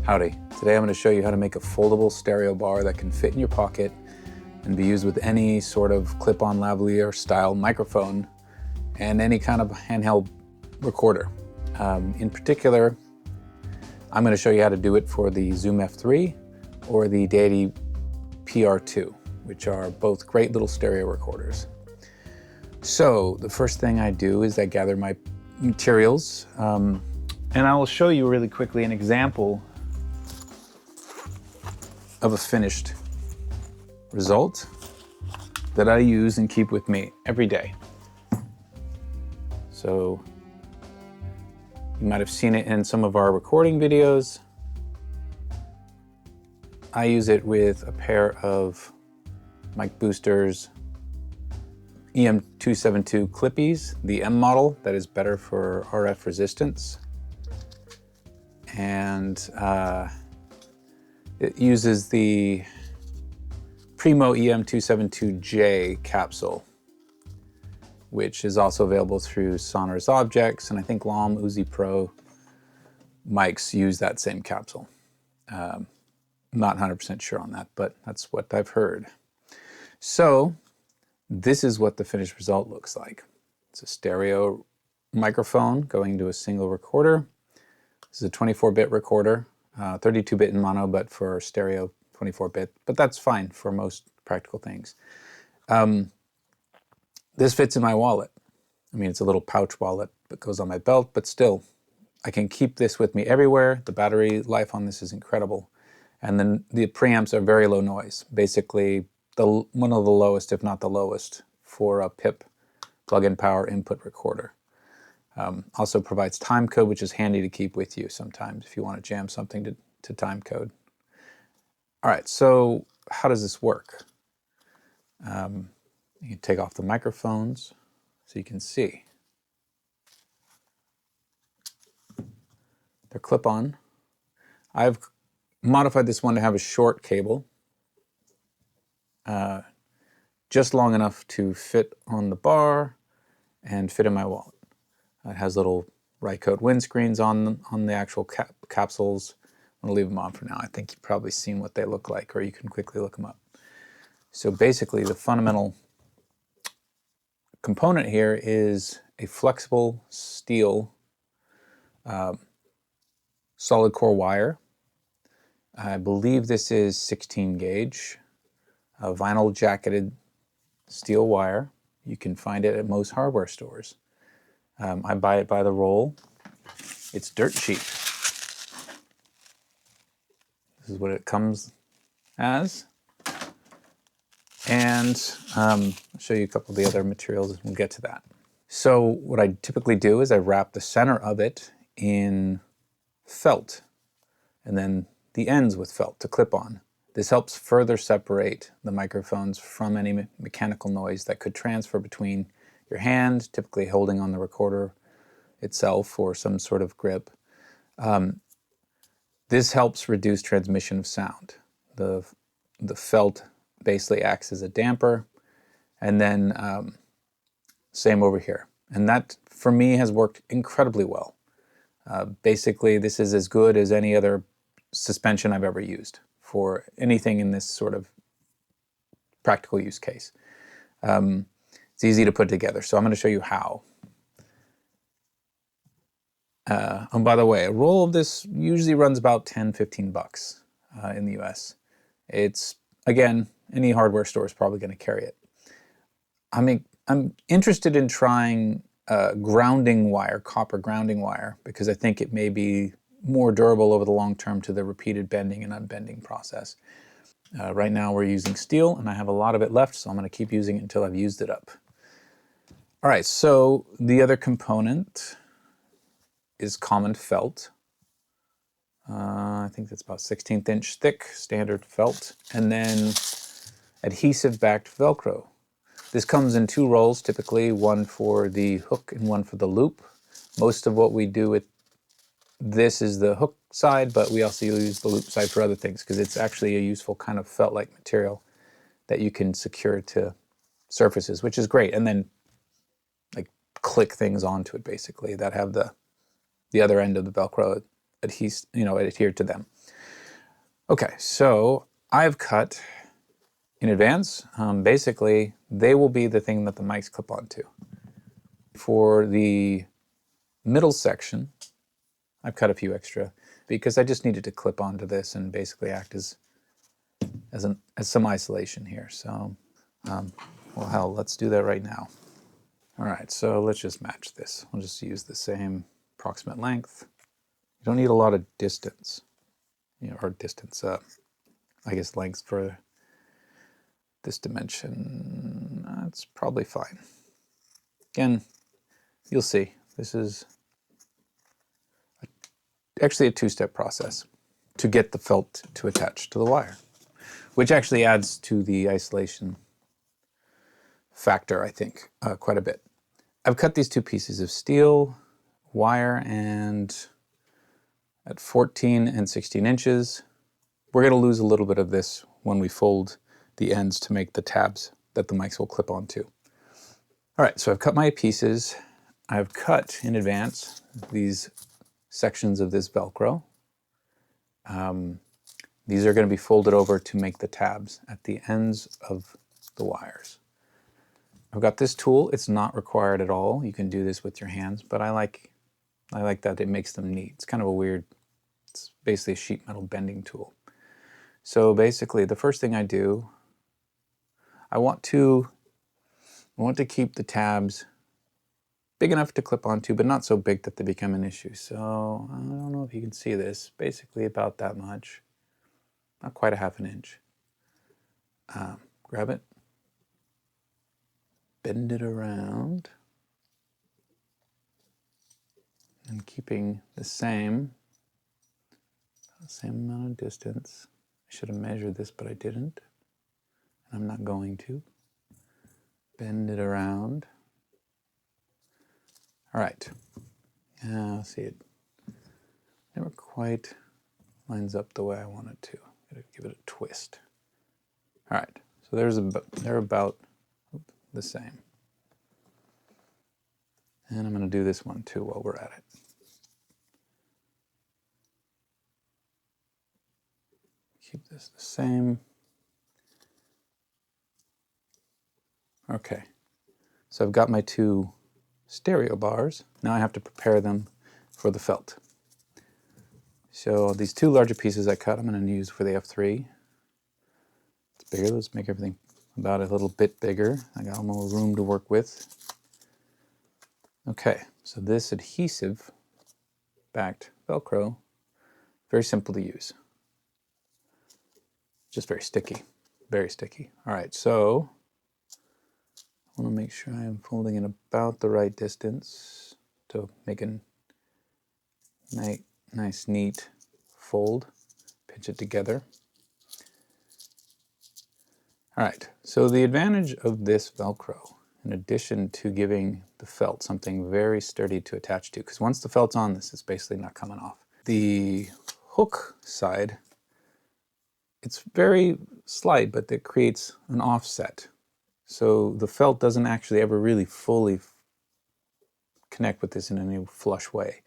Howdy. Today I'm going to show you how to make a foldable stereo bar that can fit in your pocket and be used with any sort of clip-on lavalier style microphone and any kind of handheld recorder. In particular, I'm going to show you how to do it for the Zoom F3 or the Deity PR-2, which are both great little stereo recorders. So the first thing I do is I gather my materials, and I will show you really quickly an example of a finished result that I use and keep with me every day. So you might have seen it in some of our recording videos. I use it with a pair of mic boosters, EM272 Clippies, the M model that is better for RF resistance. And it uses the Primo EM272J capsule, which is also available through Sonorous Objects, and I think LAM Uzi Pro mics use that same capsule. Not 100% sure on that, but that's what I've heard. So this is what the finished result looks like. It's a stereo microphone going to a single recorder. This is a 24-bit recorder, 32-bit in mono, but for stereo 24-bit, but that's fine for most practical things. This fits in my wallet. I mean, it's a little pouch wallet that goes on my belt, but still, I can keep this with me everywhere. The battery life on this is incredible. And then the preamps are very low noise, basically one of the lowest, if not the lowest, for a PIP, plug-in power input recorder. Also provides time code, which is handy to keep with you sometimes if you want to jam something to time code. All right, so how does this work? You can take off the microphones so you can see. They're clip-on. I've modified this one to have a short cable, just long enough to fit on the bar and fit in my wallet. It has little Rycote windscreens on the actual capsules. I'm gonna leave them on for now. I think you've probably seen what they look like, or you can quickly look them up. So basically the fundamental component here is a flexible steel solid core wire. I believe this is 16 gauge, a vinyl jacketed steel wire. You can find it at most hardware stores. I buy it by the roll. It's dirt cheap. This is what it comes as. And I'll show you a couple of the other materials and we'll get to that. So what I typically do is I wrap the center of it in felt and then the ends with felt to clip on. This helps further separate the microphones from any mechanical noise that could transfer between your hand, typically holding on the recorder itself or some sort of grip. This helps reduce transmission of sound. The felt basically acts as a damper, and then same over here. And that, for me, has worked incredibly well. Basically, this is as good as any other suspension I've ever used for anything in this sort of practical use case. It's easy to put together, so I'm going to show you how. And by the way, a roll of this usually runs about 10-15 bucks in the US. It's, again, any hardware store is probably going to carry it. I'm interested in trying grounding wire, copper grounding wire, because I think it may be more durable over the long term to the repeated bending and unbending process. Right now we're using steel, and I have a lot of it left, so I'm going to keep using it until I've used it up. All right, so the other component is common felt. I think that's about 1/16 inch thick, standard felt, and then adhesive-backed Velcro. This comes in two rolls, typically, one for the hook and one for the loop. Most of what we do with this is the hook side, but we also use the loop side for other things because it's actually a useful kind of felt-like material that you can secure to surfaces, which is great. And then like click things onto it basically that have the other end of the Velcro adhered to them. Okay, so I've cut in advance. Basically, they will be the thing that the mics clip onto. For the middle section, I've cut a few extra because I just needed to clip onto this and basically act as some isolation here. So, well, hell, let's do that right now. All right, so let's just match this. We'll just use the same approximate length. You don't need a lot of distance, or distance, I guess length for this dimension. That's probably fine. Again, you'll see, this is actually a two-step process to get the felt to attach to the wire, which actually adds to the isolation factor, I think, quite a bit. I've cut these two pieces of steel wire, and at 14 and 16 inches, we're going to lose a little bit of this when we fold the ends to make the tabs that the mics will clip onto. All right, so I've cut my pieces. I've cut in advance these sections of this Velcro. These are going to be folded over to make the tabs at the ends of the wires. I've got this tool. It's not required at all. You can do this with your hands, but I like that it makes them neat. It's kind of a weird, it's basically a sheet metal bending tool. So basically, the first thing I do, I want to keep the tabs big enough to clip onto, but not so big that they become an issue. So I don't know if you can see this, basically about that much, not quite a half an inch. Grab it, bend it around, and keeping the same amount of distance. I should have measured this, but I didn't. And I'm not going to. Bend it around. All right. Now, see, it never quite lines up the way I want it to. Gotta give it a twist. All right. So they're about the same. And I'm going to do this one too while we're at it. Keep this the same. Okay. So I've got my two stereo bars. Now I have to prepare them for the felt. So these two larger pieces I cut, I'm going to use for the F3. It's bigger. Let's make everything about a little bit bigger. I got more room to work with. Okay, so this adhesive-backed Velcro, very simple to use. Just very sticky, very sticky. All right, so I want to make sure I am folding it about the right distance to make a nice, neat fold. Pinch it together. All right, so the advantage of this Velcro, in addition to giving the felt something very sturdy to attach to, because once the felt's on this, it's basically not coming off. The hook side, it's very slight, but it creates an offset. So the felt doesn't actually ever really fully connect with this in any flush way.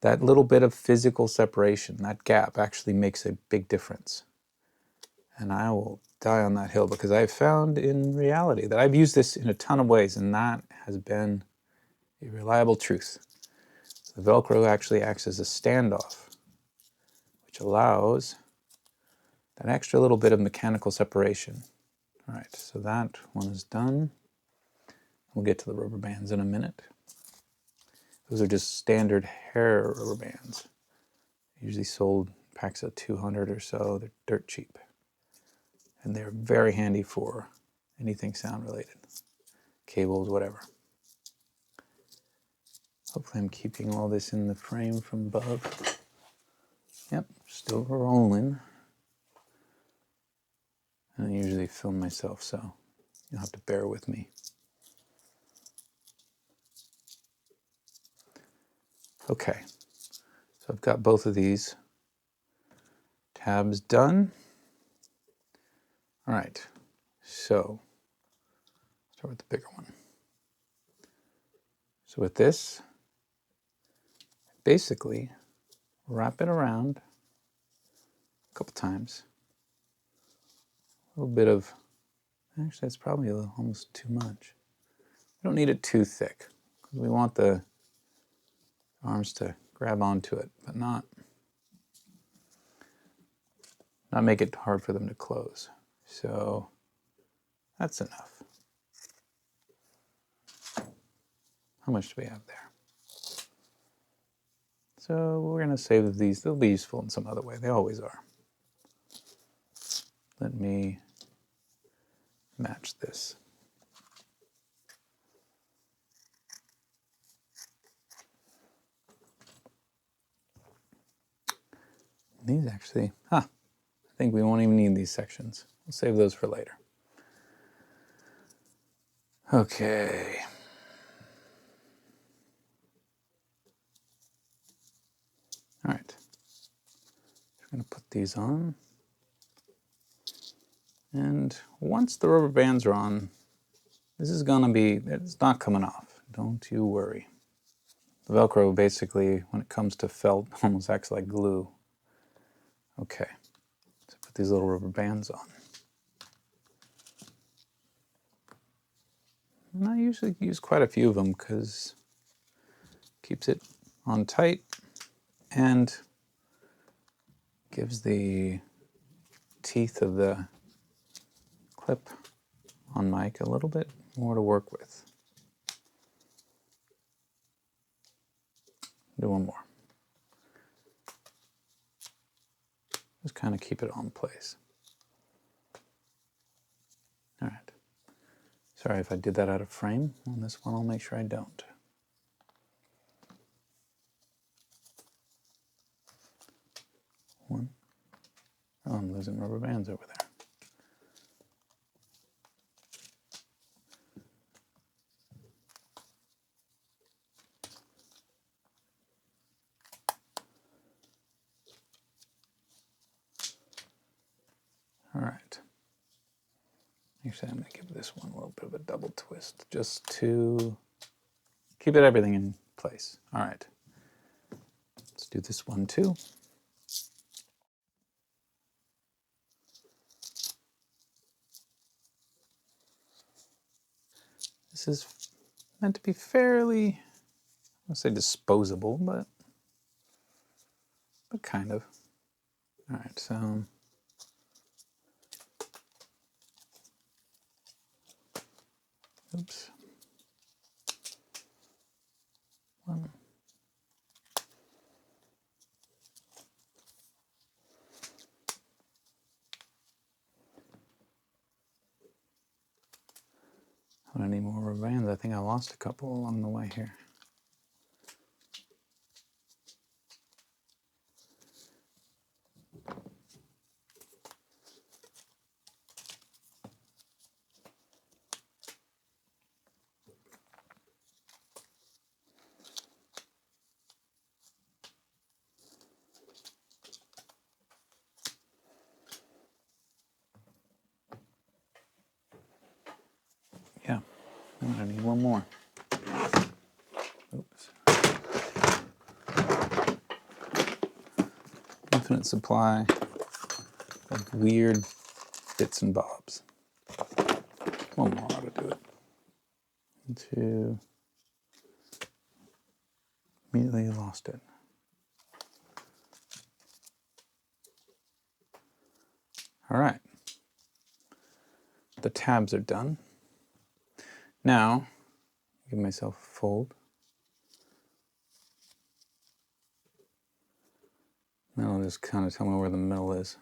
That little bit of physical separation, that gap, actually makes a big difference. And I will die on that hill because I've found in reality that I've used this in a ton of ways, and that has been a reliable truth. The Velcro actually acts as a standoff, which allows that extra little bit of mechanical separation. All right, so that one is done. We'll get to the rubber bands in a minute. Those are just standard hair rubber bands. Usually sold packs of 200 or so. They're dirt cheap. And they're very handy for anything sound related. Cables, whatever. Hopefully I'm keeping all this in the frame from above. Yep, still rolling. And I usually film myself, so you'll have to bear with me. Okay, so I've got both of these tabs done. All right, so start with the bigger one. So with this, basically wrap it around couple times. A little bit of, actually that's probably almost too much. We don't need it too thick, because we want the arms to grab onto it, but not make it hard for them to close. So that's enough. How much do we have there? So we're going to save these. They'll be useful in some other way. They always are. Let me match this. These actually, I think we won't even need these sections. We'll save those for later. Okay. All right. We're going to put these on. And once the rubber bands are on, this is going to be, it's not coming off. Don't you worry. The Velcro basically, when it comes to felt, almost acts like glue. Okay. So put these little rubber bands on. And I usually use quite a few of them because it keeps it on tight and gives the teeth of the clip on mic a little bit more to work with. Do one more. Just kind of keep it on place. All right. Sorry if I did that out of frame. On this one, I'll make sure I don't. One. Oh, I'm losing rubber bands over there. All right. Actually, I'm going to give this one a little bit of a double twist just to keep everything in place. All right. Let's do this one too. This is meant to be fairly, I won't say disposable, but kind of. All right, so oops. One. I don't need more rubber bands. I think I lost a couple along the way here. Yeah, I'm gonna need one more. Oops. Infinite supply of weird bits and bobs. One more ought to do it. Two. Immediately lost it. All right. The tabs are done. Now, give myself a fold. That'll just kind of tell me where the middle is.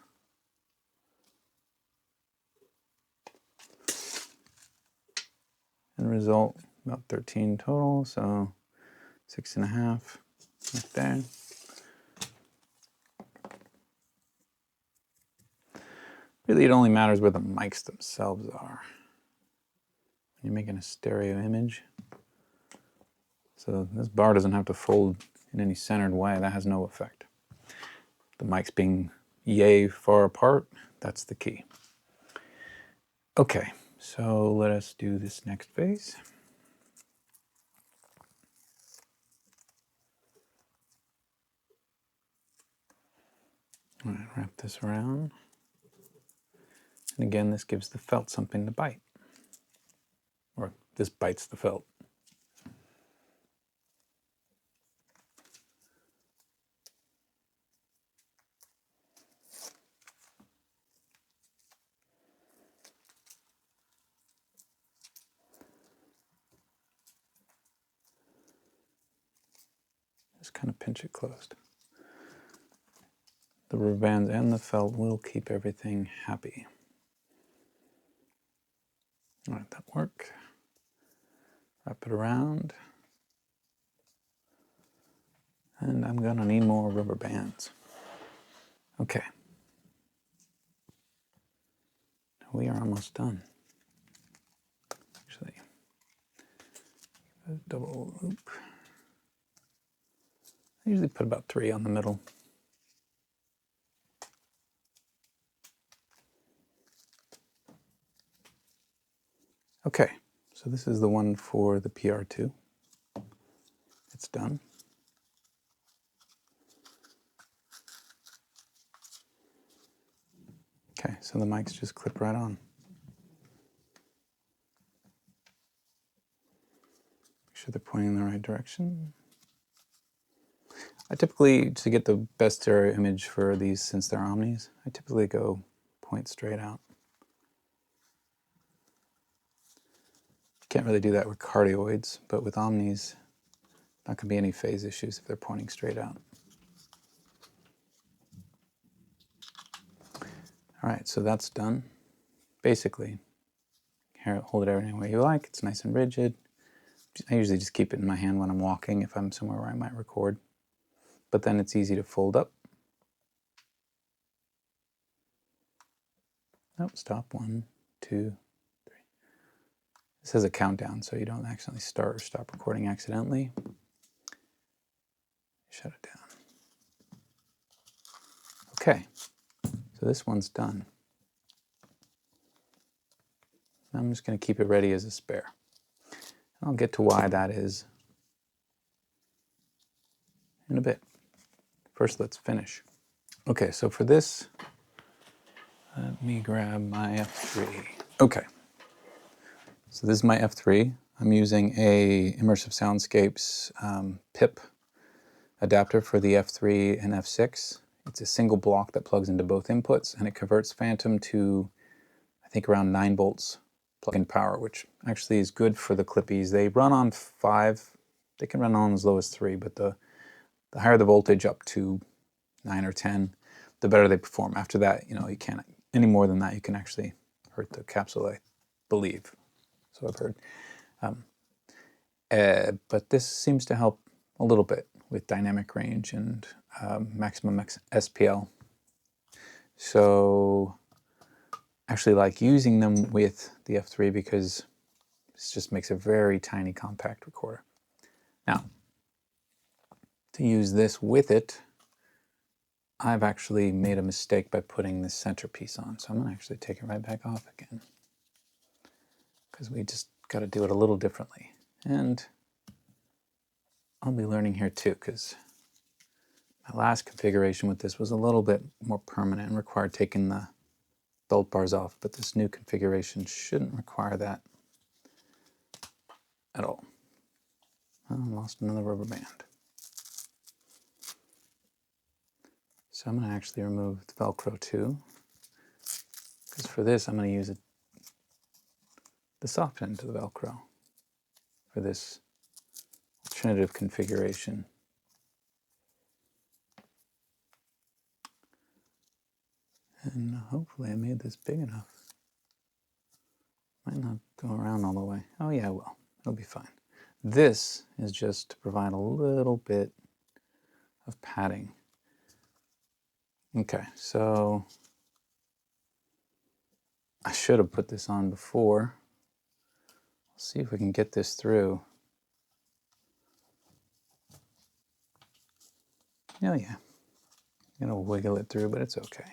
End result, about 13 total, so 6.5 right there. Really, it only matters where the mics themselves are. You're making a stereo image. So this bar doesn't have to fold in any centered way. That has no effect. The mics being yay far apart, that's the key. Okay, so let us do this next phase. All right, wrap this around. And again, this gives the felt something to bite. Or this bites the felt. Just kind of pinch it closed. The rubber bands and the felt will keep everything happy. All right, that work. Wrap it around. And I'm gonna need more rubber bands. Okay. We are almost done. Actually, a double loop. I usually put about 3 on the middle. Okay, so this is the one for the PR-2. It's done. Okay, so the mics just clip right on. Make sure they're pointing in the right direction. I typically, to get the best stereo image for these, since they're Omnis, I typically go point straight out. Can't really do that with cardioids, but with Omnis, not going to be any phase issues if they're pointing straight out. All right, so that's done. Basically, here, hold it any way you like. It's nice and rigid. I usually just keep it in my hand when I'm walking if I'm somewhere where I might record. But then it's easy to fold up. Nope, stop. 1, 2, 3. This has a countdown, so you don't accidentally start or stop recording accidentally. Shut it down. Okay, so this one's done. I'm just going to keep it ready as a spare. I'll get to why that is in a bit. First, let's finish. Okay, so for this, let me grab my F3. Okay, so this is my F3. I'm using a Immersive Soundscapes PIP adapter for the F3 and F6. It's a single block that plugs into both inputs, and it converts Phantom to, I think, around 9 volts plug-in power, which actually is good for the Clippies. They run on 5. They can run on as low as 3, but the higher the voltage, up to 9 or 10, the better they perform. After that, you know, you can't, any more than that, you can actually hurt the capsule, I believe. So I've heard. But this seems to help a little bit with dynamic range and maximum SPL. So I actually like using them with the F3 because this just makes a very tiny compact recorder. Now, to use this with it, I've actually made a mistake by putting this centerpiece on. So I'm going to actually take it right back off again, because we just got to do it a little differently. And I'll be learning here too, because my last configuration with this was a little bit more permanent and required taking the belt bars off, but this new configuration shouldn't require that at all. Oh, I lost another rubber band. So I'm going to actually remove the Velcro too, because for this I'm going to use the soft end to the Velcro for this alternative configuration. And hopefully I made this big enough. Might not go around all the way. Oh yeah, well, it'll be fine. This is just to provide a little bit of padding. Okay, so I should have put this on before. Let's see if we can get this through. Oh yeah, I'm gonna wiggle it through, but it's okay.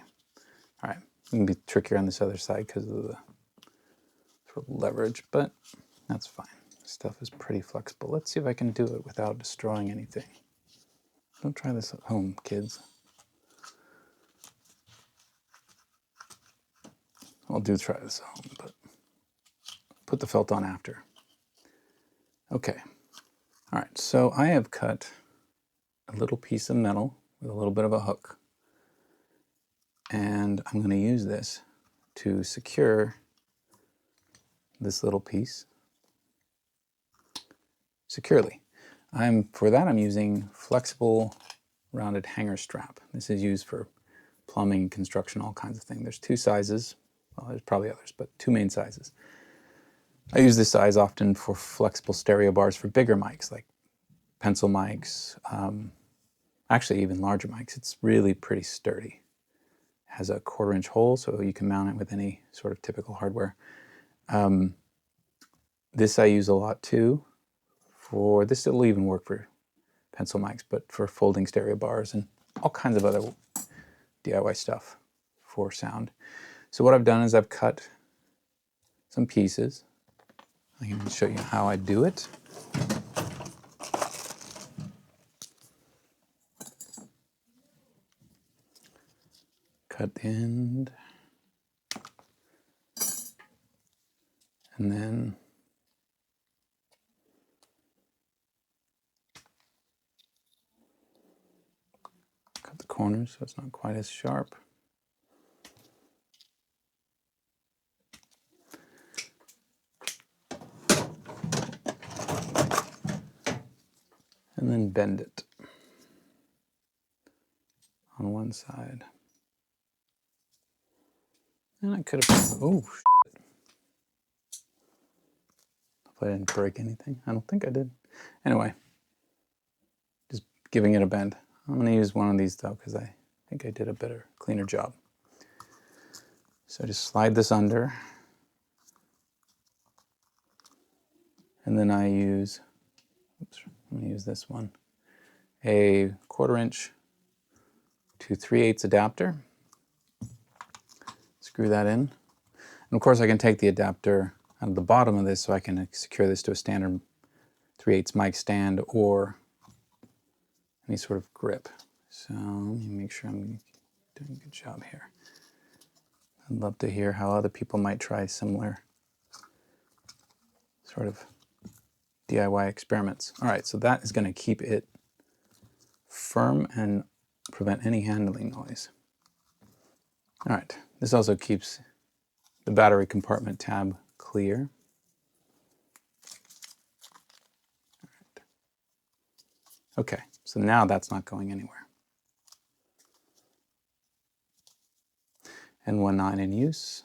All right, it can be trickier on this other side because of the sort of leverage, but that's fine. This stuff is pretty flexible. Let's see if I can do it without destroying anything. Don't try this at home, kids. I'll try this out, but put the felt on after. Okay. All right, so I have cut a little piece of metal with a little bit of a hook. And I'm going to use this to secure this little piece securely. For that I'm using flexible rounded hanger strap. This is used for plumbing, construction, all kinds of things. There's two sizes. Well, there's probably others, but two main sizes. I use this size often for flexible stereo bars for bigger mics, like pencil mics, actually even larger mics. It's really pretty sturdy. It has a 1/4-inch hole, so you can mount it with any sort of typical hardware. This I use a lot too. This will even work for pencil mics, but for folding stereo bars and all kinds of other DIY stuff for sound. So what I've done is I've cut some pieces. I can show you how I do it. Cut the end. And then cut the corners so it's not quite as sharp. And then bend it on one side. And I could have, oh, shit. Hope I didn't break anything. I don't think I did. Anyway, just giving it a bend. I'm going to use one of these though, because I think I did a better, cleaner job. So just slide this under. And then I use, oops, I'm going to use this one, a 1/4-inch to 3/8 adapter. Screw that in. And of course I can take the adapter out of the bottom of this so I can secure this to a standard 3/8 mic stand or any sort of grip. So let me make sure I'm doing a good job here. I'd love to hear how other people might try similar sort of DIY experiments. All right, so that is going to keep it firm and prevent any handling noise. All right, this also keeps the battery compartment tab clear. All right. Okay, so now that's not going anywhere. And when not in use,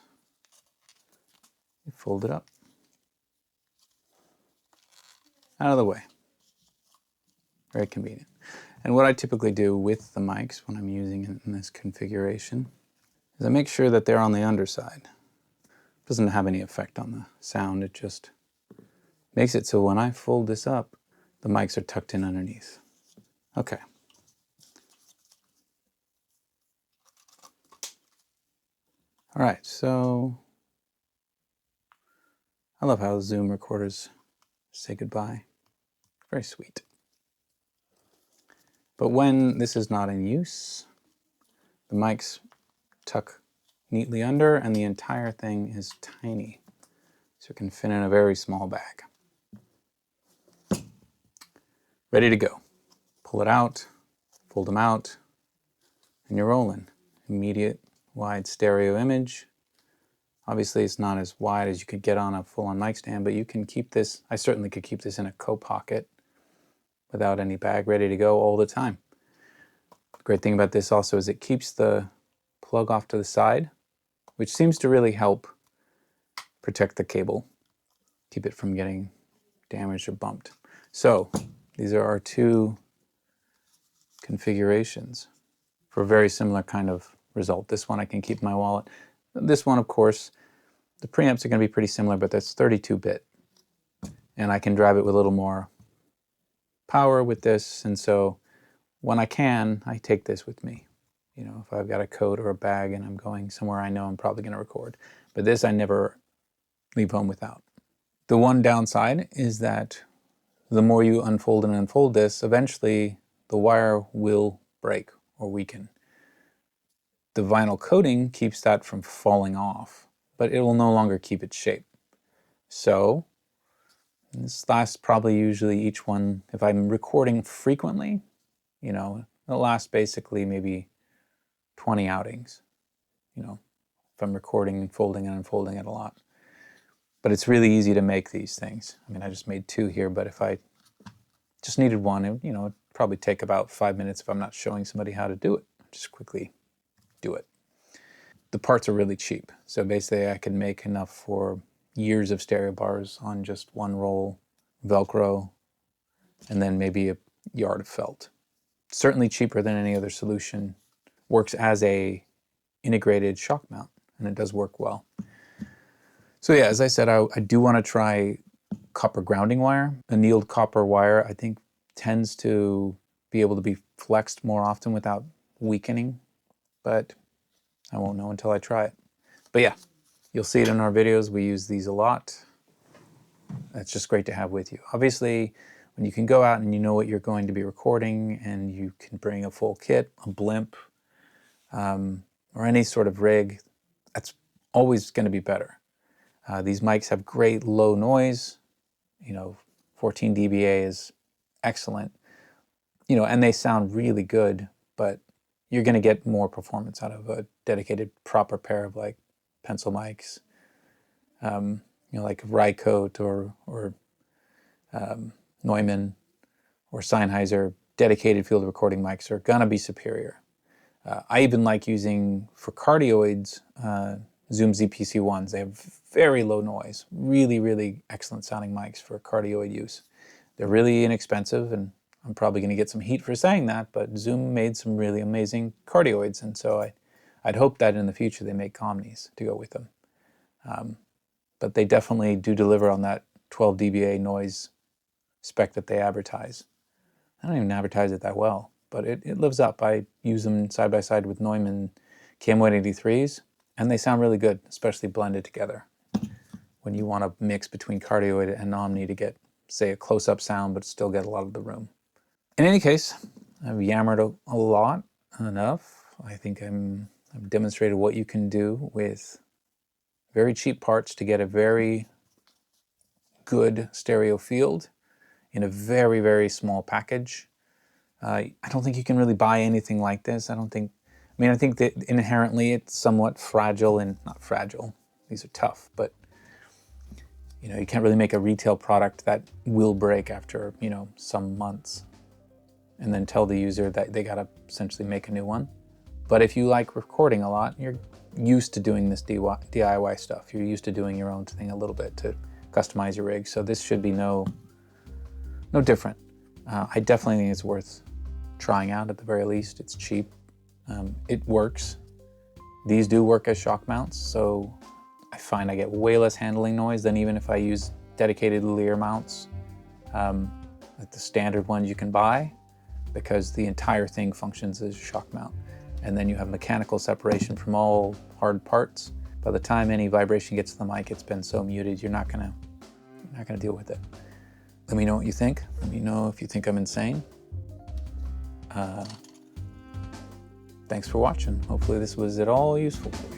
you fold it up. Out of the way. Very convenient. And what I typically do with the mics when I'm using it in this configuration is I make sure that they're on the underside. It doesn't have any effect on the sound, it just makes it so when I fold this up, the mics are tucked in underneath. Okay. All right, so I love how Zoom recorders say goodbye. Very sweet. But when this is not in use, the mics tuck neatly under and the entire thing is tiny. So it can fit in a very small bag. Ready to go. Pull it out, fold them out, and you're rolling. Immediate wide stereo image. Obviously it's not as wide as you could get on a full-on mic stand, but you can keep this, I certainly could keep this in a coat pocket without any bag, ready to go all the time. The great thing about this also is it keeps the plug off to the side, which seems to really help protect the cable, keep it from getting damaged or bumped. So these are our two configurations for a very similar kind of result. This one I can keep in my wallet. This one, of course, the preamps are going to be pretty similar, but that's 32-bit. And I can drive it with a little more power with this, and so when I can, I take this with me. You know, if I've got a coat or a bag and I'm going somewhere I know I'm probably going to record. But this I never leave home without. The one downside is that the more you unfold and unfold this, eventually the wire will break or weaken. The vinyl coating keeps that from falling off. but it will no longer keep its shape. So this lasts probably usually each one, if I'm recording frequently, you know, it'll last basically maybe 20 outings, you know, if I'm recording, folding and unfolding it a lot. But it's really easy to make these things. I mean, I just made 2 here, but if I just needed one, you know, it'd probably take about 5 minutes if I'm not showing somebody how to do it. Just quickly do it. The parts are really cheap. So basically I can make enough for years of stereo bars on just one roll, Velcro, and then maybe a yard of felt. Certainly cheaper than any other solution. Works as a integrated shock mount, and it does work well. So yeah, as I said, I do want to try copper grounding wire. Annealed copper wire, I think, tends to be able to be flexed more often without weakening, but I won't know until I try it. But yeah, you'll see it in our videos. We use these a lot. It's just great to have with you. Obviously, when you can go out and you know what you're going to be recording and you can bring a full kit, a blimp, or any sort of rig, that's always going to be better. These mics have great low noise. You know, 14 dBA is excellent. You know, and they sound really good, but you're going to get more performance out of a dedicated proper pair of like pencil mics, you know, like Rycote or Neumann or Sennheiser. Dedicated field recording mics are going to be superior. I even like using, for cardioids, Zoom ZPC1s. They have very low noise, really, really excellent sounding mics for cardioid use. They're really inexpensive, and I'm probably going to get some heat for saying that, but Zoom made some really amazing cardioids, and so I'd hope that in the future they make Omnis to go with them. But they definitely do deliver on that 12 dBA noise spec that they advertise. I don't even advertise it that well, but it lives up. I use them side by side with Neumann KM183s, and they sound really good, especially blended together. When you want to mix between cardioid and Omni to get, say, a close-up sound, but still get a lot of the room. In any case, I've yammered a lot, enough. I think I've demonstrated what you can do with very cheap parts to get a very good stereo field in a very, very small package. I don't think you can really buy anything like this. I think that inherently it's somewhat fragile, and not fragile, these are tough, but you know, you can't really make a retail product that will break after, you know, some months and then tell the user that they gotta essentially make a new one. But if you like recording a lot, you're used to doing this DIY stuff. You're used to doing your own thing a little bit to customize your rig. So this should be no different. I definitely think it's worth trying out at the very least. It's cheap. It works. These do work as shock mounts, so I find I get way less handling noise than even if I use dedicated lavalier mounts, like the standard ones you can buy, because the entire thing functions as a shock mount. And then you have mechanical separation from all hard parts. By the time any vibration gets to the mic, it's been so muted, you're not gonna deal with it. Let me know what you think. Let me know if you think I'm insane. Thanks for watching. Hopefully this was at all useful for you.